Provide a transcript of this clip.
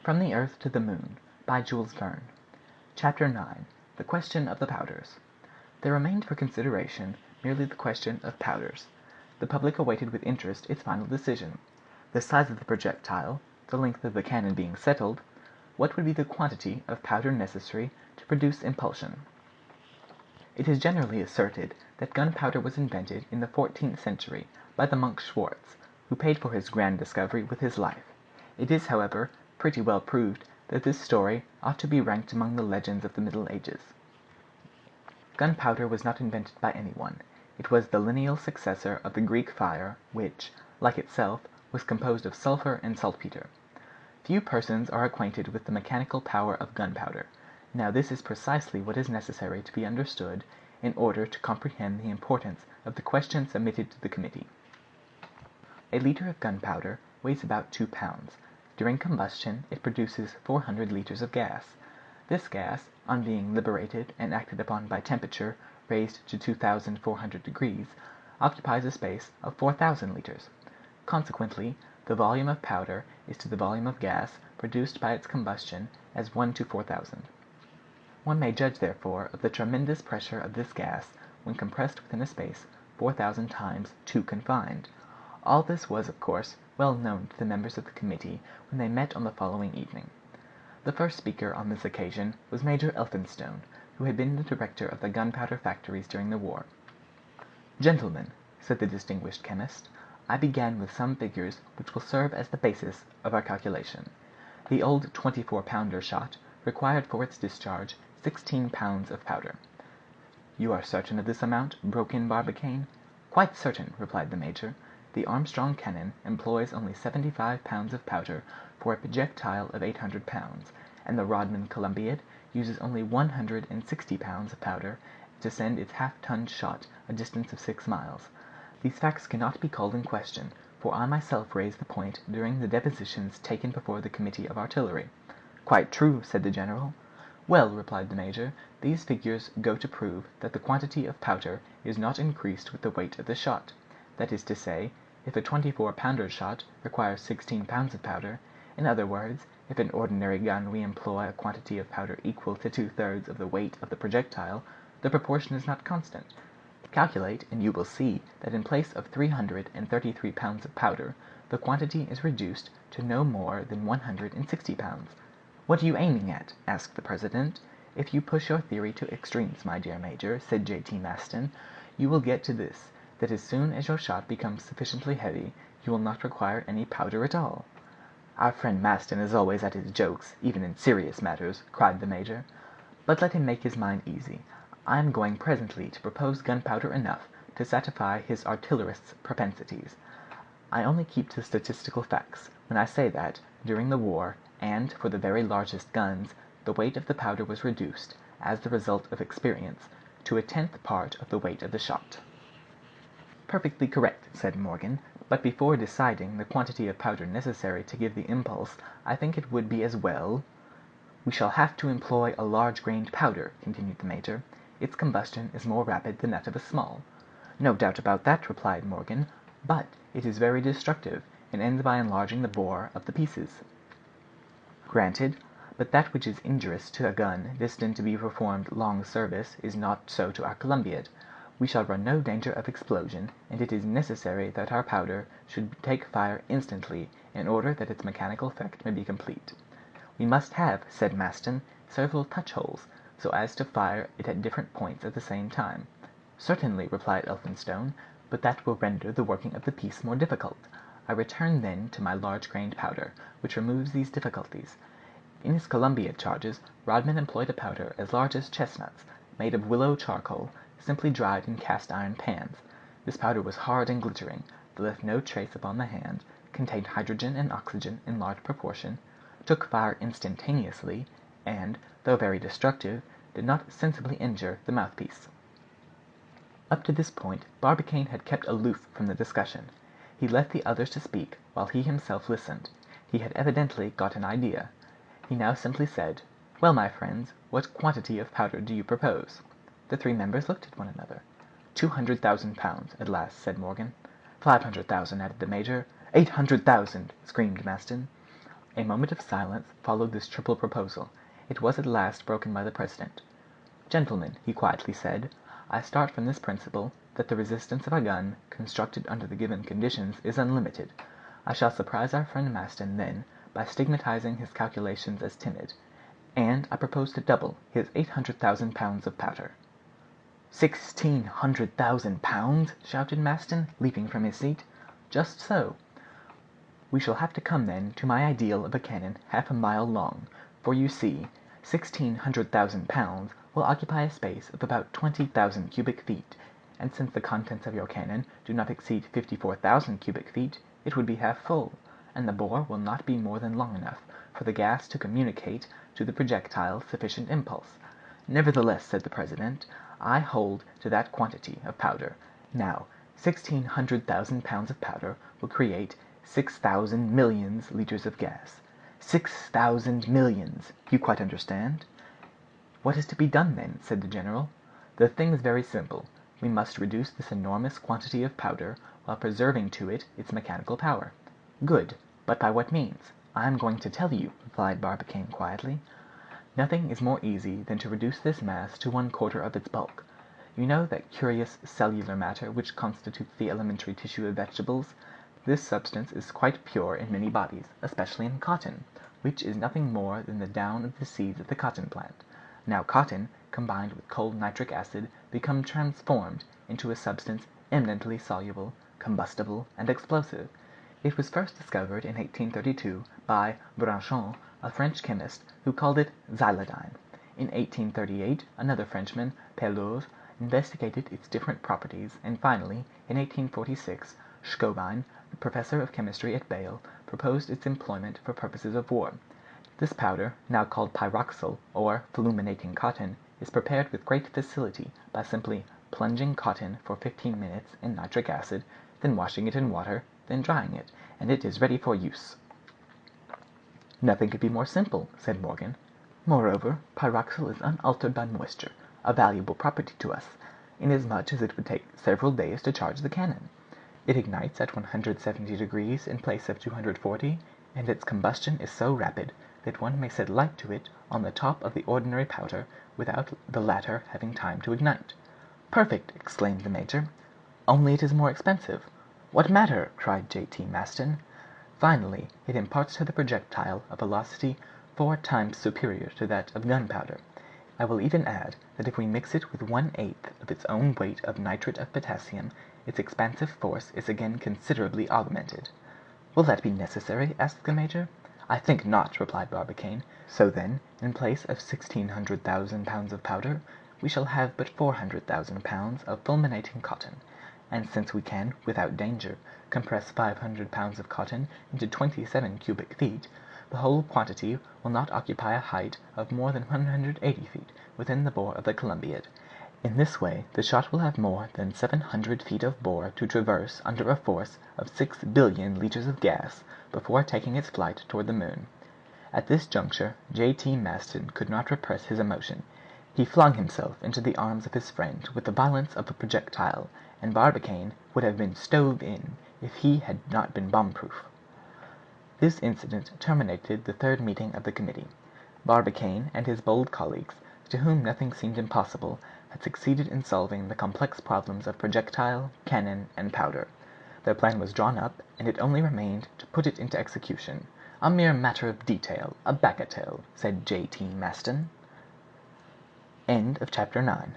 From the Earth to the Moon, by Jules Verne. Chapter 9. The Question of the Powders. There remained for consideration merely the question of powders. The public awaited with interest its final decision. The size of the projectile, the length of the cannon being settled, what would be the quantity of powder necessary to produce impulsion. It is generally asserted that gunpowder was invented in the 14th century by the monk Schwartz, who paid for his grand discovery with his life. It is, however, pretty well proved that this story ought to be ranked among the legends of the Middle Ages. Gunpowder was not invented by anyone. It was the lineal successor of the Greek fire, which, like itself, was composed of sulfur and saltpeter. Few persons are acquainted with the mechanical power of gunpowder. Now this is precisely what is necessary to be understood in order to comprehend the importance of the question submitted to the committee. A liter of gunpowder weighs about 2 pounds. During combustion it produces 400 liters of gas. This gas, on being liberated and acted upon by temperature raised to 2,400 degrees, occupies a space of 4,000 liters. Consequently, the volume of powder is to the volume of gas produced by its combustion as 1 to 4,000. One may judge, therefore, of the tremendous pressure of this gas when compressed within a space 4,000 times too confined. All this was, of course, well known to the members of the committee when they met on the following evening. The first speaker on this occasion was Major Elphinstone, who had been the director of the gunpowder factories during the war. "Gentlemen," said the distinguished chemist, "I began with some figures which will serve as the basis of our calculation. The old 24-pounder shot required for its discharge 16 pounds of powder." "You are certain of this amount?" broke in Barbicane. "Quite certain," replied the major. "The Armstrong cannon employs only 75 pounds of powder for a projectile of 800 pounds, and the Rodman Columbiad uses only 160 pounds of powder to send its half-ton shot a distance of 6 miles. These facts cannot be called in question, for I myself raised the point during the depositions taken before the Committee of Artillery." "Quite true," said the general. "Well," replied the major, "these figures go to prove that the quantity of powder is not increased with the weight of the shot. That is to say, if a 24-pounder shot requires 16 pounds of powder, in other words, if in ordinary gun we employ a quantity of powder equal to 2/3 of the weight of the projectile, the proportion is not constant. Calculate, and you will see that in place of 333 pounds of powder, the quantity is reduced to no more than 160 pounds. "What are you aiming at?" asked the president. "If you push your theory to extremes, my dear major," said J.T. Maston, "you will get to this, that as soon as your shot becomes sufficiently heavy, you will not require any powder at all." "Our friend Maston is always at his jokes, even in serious matters," cried the major. "But let him make his mind easy. I am going presently to propose gunpowder enough to satisfy his artillerist's propensities. I only keep to statistical facts when I say that, during the war, and for the very largest guns, the weight of the powder was reduced, as the result of experience, to 1/10 part of the weight of the shot." "Perfectly correct," said Morgan, "but before deciding the quantity of powder necessary to give the impulse, I think it would be as well—" "We shall have to employ a large-grained powder," continued the major. "Its combustion is more rapid than that of a small." "No doubt about that," replied Morgan, "but it is very destructive, and ends by enlarging the bore of the pieces." "Granted; but that which is injurious to a gun destined to be performed long service is not so to our Columbiad. We shall run no danger of explosion, and it is necessary that our powder should take fire instantly in order that its mechanical effect may be complete." "We must have," said Maston, "several touch-holes, so as to fire it at different points at the same time." "Certainly," replied Elphinstone, "but that will render the working of the piece more difficult. I return, then, to my large-grained powder, which removes these difficulties. In his Columbiad charges, Rodman employed a powder as large as chestnuts, made of willow charcoal, simply dried in cast-iron pans. This powder was hard and glittering, but left no trace upon the hand, contained hydrogen and oxygen in large proportion, took fire instantaneously, and, though very destructive, did not sensibly injure the mouthpiece." Up to this point Barbicane had kept aloof from the discussion. He left the others to speak while he himself listened. He had evidently got an idea. He now simply said, "Well, my friends, what quantity of powder do you propose?" The three members looked at one another. 200,000 pounds, at last said Morgan. 500,000, added the major. 800,000, screamed Maston. A moment of silence followed this triple proposal. It was at last broken by the president. "Gentlemen," he quietly said, "I start from this principle, that the resistance of a gun, constructed under the given conditions, is unlimited. I shall surprise our friend Maston, then, by stigmatizing his calculations as timid, and I propose to double his 800,000 pounds of powder." 1,600,000 pounds!" shouted Maston, leaping from his seat. "Just so. We shall have to come, then, to my ideal of a cannon half a mile long, for you see, 1,600,000 pounds will occupy a space of about 20,000 cubic feet, and since the contents of your cannon do not exceed 54,000 cubic feet, it would be half full, and the bore will not be more than long enough for the gas to communicate to the projectile sufficient impulse." "Nevertheless," said the president, "I hold to that quantity of powder. Now, 1,600,000 pounds of powder will create 6,000 millions liters of gas. 6,000 millions! You quite understand?" "What is to be done, then?" said the general. "The thing is very simple. We must reduce this enormous quantity of powder while preserving to it its mechanical power." "Good! But by what means?" "I am going to tell you," replied Barbicane quietly. "Nothing is more easy than to reduce this mass to 1/4 of its bulk. You know that curious cellular matter which constitutes the elementary tissue of vegetables? This substance is quite pure in many bodies, especially in cotton, which is nothing more than the down of the seeds of the cotton plant. Now cotton, combined with cold nitric acid, become transformed into a substance eminently soluble, combustible, and explosive. It was first discovered in 1832 by Braconnot, a French chemist, who called it xylidine. In 1838 another Frenchman, Pellouz, investigated its different properties, and finally, in 1846, Schobine, the professor of chemistry at Bâle, proposed its employment for purposes of war. This powder, now called pyroxyle, or fulminating cotton, is prepared with great facility by simply plunging cotton for 15 minutes in nitric acid, then washing it in water, then drying it, and it is ready for use." "Nothing could be more simple," said Morgan. "Moreover, pyroxyle is unaltered by moisture, a valuable property to us, inasmuch as it would take several days to charge the cannon. It ignites at 170 degrees in place of 240, and its combustion is so rapid that one may set light to it on the top of the ordinary powder without the latter having time to ignite." "Perfect!" exclaimed the major. "Only it is more expensive." "What matter?" cried J.T. Maston. "Finally, it imparts to the projectile a velocity 4 times superior to that of gunpowder. I will even add that if we mix it with 1/8 of its own weight of nitrate of potassium, its expansive force is again considerably augmented." "Will that be necessary?" asked the major. "I think not," replied Barbicane. "So then, in place of 1,600,000 pounds of powder, we shall have but 400,000 pounds of fulminating cotton; and since we can, without danger, compress 500 pounds of cotton into 27 cubic feet, the whole quantity will not occupy a height of more than 180 feet within the bore of the Columbiad. In this way the shot will have more than 700 feet of bore to traverse under a force of 6,000,000,000 liters of gas before taking its flight toward the moon." At this juncture J.T. Maston could not repress his emotion. He flung himself into the arms of his friend with the violence of a projectile, and Barbicane would have been stove in if he had not been bomb-proof. This incident terminated the third meeting of the committee. Barbicane and his bold colleagues, to whom nothing seemed impossible, had succeeded in solving the complex problems of projectile, cannon, and powder. Their plan was drawn up, and it only remained to put it into execution. "A mere matter of detail, a bagatelle," said J.T. Maston. Chapter 9.